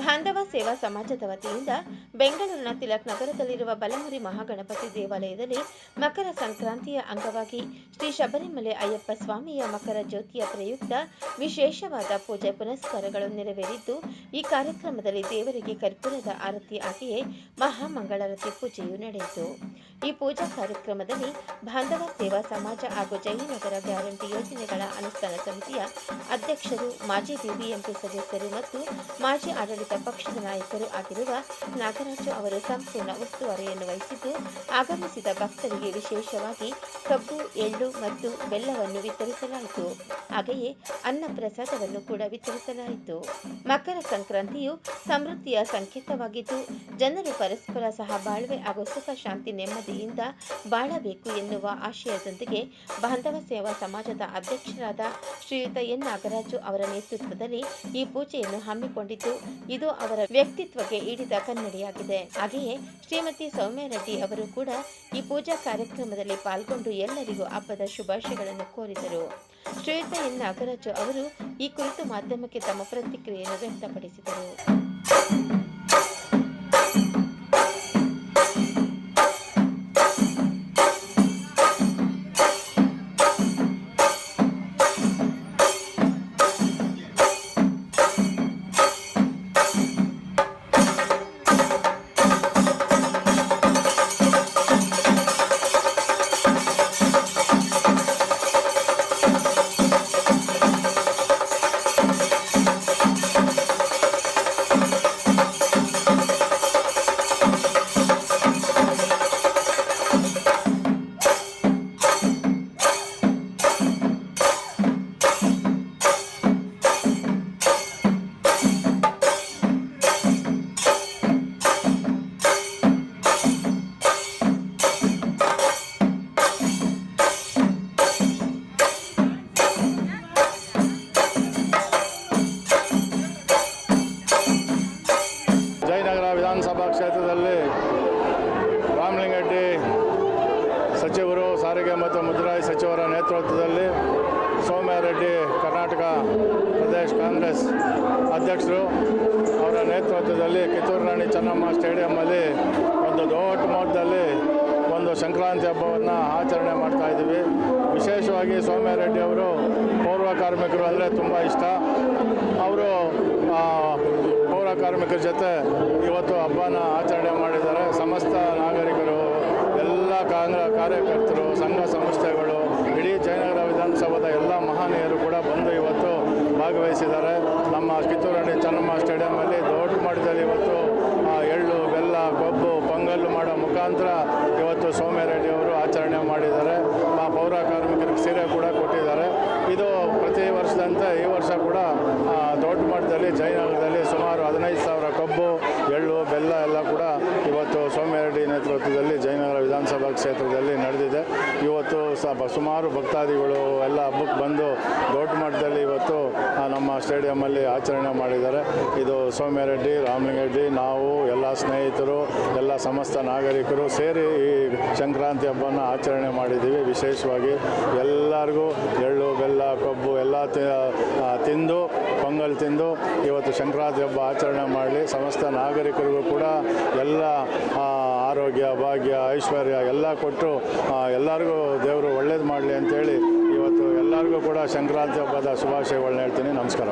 ಬಾಂಧವ ಸೇವಾ ಸಮಾಜದ ವತಿಯಿಂದ ಬೆಂಗಳೂರಿನ ತಿಲಕ್ ನಗರದಲ್ಲಿರುವ ಬಲಮುರಿ ಮಹಾಗಣಪತಿ ದೇವಾಲಯದಲ್ಲಿ ಮಕರ ಸಂಕ್ರಾಂತಿಯ ಅಂಗವಾಗಿ ಶ್ರೀ ಶಬರಿಮಲೆ ಅಯ್ಯಪ್ಪ ಸ್ವಾಮಿಯ ಮಕರ ಜ್ಯೋತಿಯ ಪ್ರಯುಕ್ತ ವಿಶೇಷವಾದ ಪೂಜೆ ಪುನಸ್ಕಾರಗಳು ನೆರವೇರಿದ್ದು, ಈ ಕಾರ್ಯಕ್ರಮದಲ್ಲಿ ದೇವರಿಗೆ ಕರ್ಪೂರದ ಆರತಿ ಹಾಗೆಯೇ ಮಹಾಮಂಗಳಾರತಿ ಪೂಜೆಯು ನಡೆಯಿತು. ಈ ಪೂಜಾ ಕಾರ್ಯಕ್ರಮದಲ್ಲಿ ಬಾಂಧವ ಸೇವಾ ಸಮಾಜ ಹಾಗೂ ಜಯನಗರ ಗ್ಯಾರಂಟಿ ಯೋಜನೆಗಳ ಅನುಷ್ಠಾನ ಸಮಿತಿಯ ಅಧ್ಯಕ್ಷರು, ಮಾಜಿ ಬಿಬಿಎಂಪಿ ಸದಸ್ಯರು ಮತ್ತು ಮಾಜಿ ಆಡಳಿತ ಪಕ್ಷದ ನಾಯಕರು ಆಗಿರುವ ನಾಗರಾಜು ಅವರು ಸಂಪೂರ್ಣ ಉಸ್ತುವಾರಿಯನ್ನು ವಹಿಸಿದ್ದು, ಆಗಮಿಸಿದ ಭಕ್ತರಿಗೆ ವಿಶೇಷವಾಗಿ ಕಬ್ಬು, ಎಳ್ಳು ಮತ್ತು ಬೆಲ್ಲವನ್ನು ವಿತರಿಸಲಾಯಿತು. ಹಾಗೆಯೇ ಅನ್ನ ಪ್ರಸಾದವನ್ನು ಕೂಡ ವಿತರಿಸಲಾಯಿತು. ಮಕರ ಸಂಕ್ರಾಂತಿಯು ಸಮೃದ್ಧಿಯ ಸಂಕೇತವಾಗಿದ್ದು, ಜನರು ಪರಸ್ಪರ ಸಹಬಾಳ್ವೆ ಹಾಗೂ ಸುಖ ಶಾಂತಿ ನೆಮ್ಮದಿಯಿಂದ ಬಾಳಬೇಕು ಎನ್ನುವ ಆಶಯದೊಂದಿಗೆ ಬಾಂಧವ ಸೇವಾ ಸಮಾಜದ ಅಧ್ಯಕ್ಷರಾದ ಶ್ರೀಯುತ ಎನ್ ನಾಗರಾಜು ಅವರ ನೇತೃತ್ವದಲ್ಲಿ ಈ ಪೂಜೆಯನ್ನು ಹಮ್ಮಿಕೊಂಡಿದ್ದು, ಇದು ಅವರ ವ್ಯಕ್ತಿತ್ವಕ್ಕೆ ಹಿಡಿದ ಕನ್ನಡಿಯಾಗಿದೆ. ಹಾಗೆಯೇ ಶ್ರೀಮತಿ ಸೌಮ್ಯ ರೆಡ್ಡಿ ಅವರು ಕೂಡ ಈ ಪೂಜಾ ಕಾರ್ಯಕ್ರಮದಲ್ಲಿ ಪಾಲ್ಗೊಂಡು ಎಲ್ಲರಿಗೂ ಹಬ್ಬದ ಶುಭಾಶಯಗಳನ್ನು ಕೋರಿದರು. ಶ್ರೀಯುತ ಎನ್ ನಾಗರಾಜು ಅವರು ಈ ಕುರಿತು ಮಾಧ್ಯಮಕ್ಕೆ ತಮ್ಮ ಪ್ರತಿಕ್ರಿಯೆಯನ್ನು ವ್ಯಕ್ತಪಡಿಸಿದರು. ಜಯನಗರ ವಿಧಾನಸಭಾ ಕ್ಷೇತ್ರದಲ್ಲಿ ರಾಮಲಿಂಗರೆಡ್ಡಿ ಸಚಿವರು, ಸಾರಿಗೆ ಮತ್ತು ಮುಜರಾಯಿ ಸಚಿವರ ನೇತೃತ್ವದಲ್ಲಿ ಸೌಮ್ಯ ರೆಡ್ಡಿ ಕರ್ನಾಟಕ ಪ್ರದೇಶ ಕಾಂಗ್ರೆಸ್ ಅಧ್ಯಕ್ಷರು ಅವರ ನೇತೃತ್ವದಲ್ಲಿ ಕಿತ್ತೂರು ರಾಣಿ ಚೆನ್ನಮ್ಮ ಸ್ಟೇಡಿಯಮ್ಮಲ್ಲಿ ಒಂದು ದೊಡ್ಡ ಮೊತ್ತದಲ್ಲಿ ಒಂದು ಸಂಕ್ರಾಂತಿ ಹಬ್ಬವನ್ನು ಆಚರಣೆ ಮಾಡ್ತಾ ಇದ್ದೀವಿ. ವಿಶೇಷವಾಗಿ ಸೌಮ್ಯ ರೆಡ್ಡಿ ಅವರು ಪೌರ ಕಾರ್ಮಿಕರು ಅಂದರೆ ತುಂಬ ಇಷ್ಟ. ಅವರು ಪೌರ ಕಾರ್ಮಿಕರ ಜೊತೆ ಇವತ್ತು ಹಬ್ಬನ ಆಚರಣೆ ಮಾಡಿದ್ದಾರೆ. ಸಮಸ್ತ ನಾಗರಿಕರು, ಎಲ್ಲ ಕಾರ್ಯಕರ್ತರು, ಸಂಘ ಸಂಸ್ಥೆಗಳು, ಇಡೀ ಜಯನಗರ ವಿಧಾನಸಭಾದ ಎಲ್ಲ ಮಹನೀಯರು ಕೂಡ ಬಂದು ಇವತ್ತು ಭಾಗವಹಿಸಿದ್ದಾರೆ. ನಮ್ಮ ಕಿತ್ತೂರು ರಾಣಿ ಚೆನ್ನಮ್ಮ ಸ್ಟೇಡಿಯಮ್ಮಲ್ಲಿ ದೊಡ್ಡ ಮಟ್ಟದಲ್ಲಿ ಇವತ್ತು ಎಳ್ಳು, ಬೆಲ್ಲ, ಕಬ್ಬು, ಪೊಂಗಲ್ಲು ಮಾಡೋ ಮುಖಾಂತರ ಇವತ್ತು ಸೌಮ್ಯ ರೆಡ್ಡಿ ಅವರು ಆಚರಣೆ ಮಾಡಿದ್ದಾರೆ. ಪೌರ ಕಾರ್ಮಿಕರಿಗೆ ಸೀರೆ ಕೂಡ ಕೊಟ್ಟಿದ್ದಾರೆ. ಇದು ಪ್ರತಿ ವರ್ಷದಂತೆ ಈ ವರ್ಷ ಕೂಡ ದೊಡ್ಡ ಮಟ್ಟದಲ್ಲಿ ಜಯನಗರದಲ್ಲಿ ಸುಮಾರು 15,000 ಕಬ್ಬು, ಎಳ್ಳು, ಬೆಲ್ಲ ಎಲ್ಲ ಕೂಡ ಇವತ್ತು ಸೌಮ್ಯ ರೆಡ್ಡಿ ನೇತೃತ್ವದಲ್ಲಿ ಜಯನಗರ ವಿಧಾನಸಭಾ ಕ್ಷೇತ್ರದಲ್ಲಿ ನಡೆದಿದೆ. ಇವತ್ತು ಸುಮಾರು ಭಕ್ತಾದಿಗಳು ಎಲ್ಲ ಹಬ್ಬಕ್ಕೆ ಬಂದು ದೊಡ್ಡ ಮಟ್ಟದಲ್ಲಿ ಇವತ್ತು ನಮ್ಮ ಸ್ಟೇಡಿಯಮ್ಮಲ್ಲಿ ಆಚರಣೆ ಮಾಡಿದ್ದಾರೆ. ಇದು ಸೌಮ್ಯ ರೆಡ್ಡಿ, ರಾಮಲಿಂಗರೆಡ್ಡಿ, ನಾವು ಎಲ್ಲ ಸ್ನೇಹಿತರು, ಎಲ್ಲ ಸಮಸ್ತ ನಾಗರಿಕರು ಸೇರಿ ಈ ಸಂಕ್ರಾಂತಿ ಹಬ್ಬನ ಆಚರಣೆ ಮಾಡಿದ್ದೀವಿ. ವಿಶೇಷವಾಗಿ ಎಲ್ಲರಿಗೂ ಎಳ್ಳು, ಬೆಲ್ಲ, ಕಬ್ಬು ಎಲ್ಲ ತಿಂದು, ಪೊಂಗಲ್ ತಿಂದು ಇವತ್ತು ಸಂಕ್ರಾಂತಿ ಹಬ್ಬ ಆಚರಣೆ ಮಾಡಲಿ. ಸಮಸ್ತ ನಾಗರಿಕರಿಗೂ ಕೂಡ ಎಲ್ಲ ಆರೋಗ್ಯ, ಭಾಗ್ಯ, ಐಶ್ವರ್ಯ ಎಲ್ಲ ಕೊಟ್ಟು ಎಲ್ಲರಿಗೂ ದೇವರು ಒಳ್ಳೇದು ಮಾಡಲಿ ಅಂತೇಳಿ ಇವತ್ತು ಎಲ್ಲರಿಗೂ ಕೂಡ ಸಂಕ್ರಾಂತಿ ಹಬ್ಬದ ಶುಭಾಶಯಗಳನ್ನ ಹೇಳ್ತೀನಿ. ನಮಸ್ಕಾರ.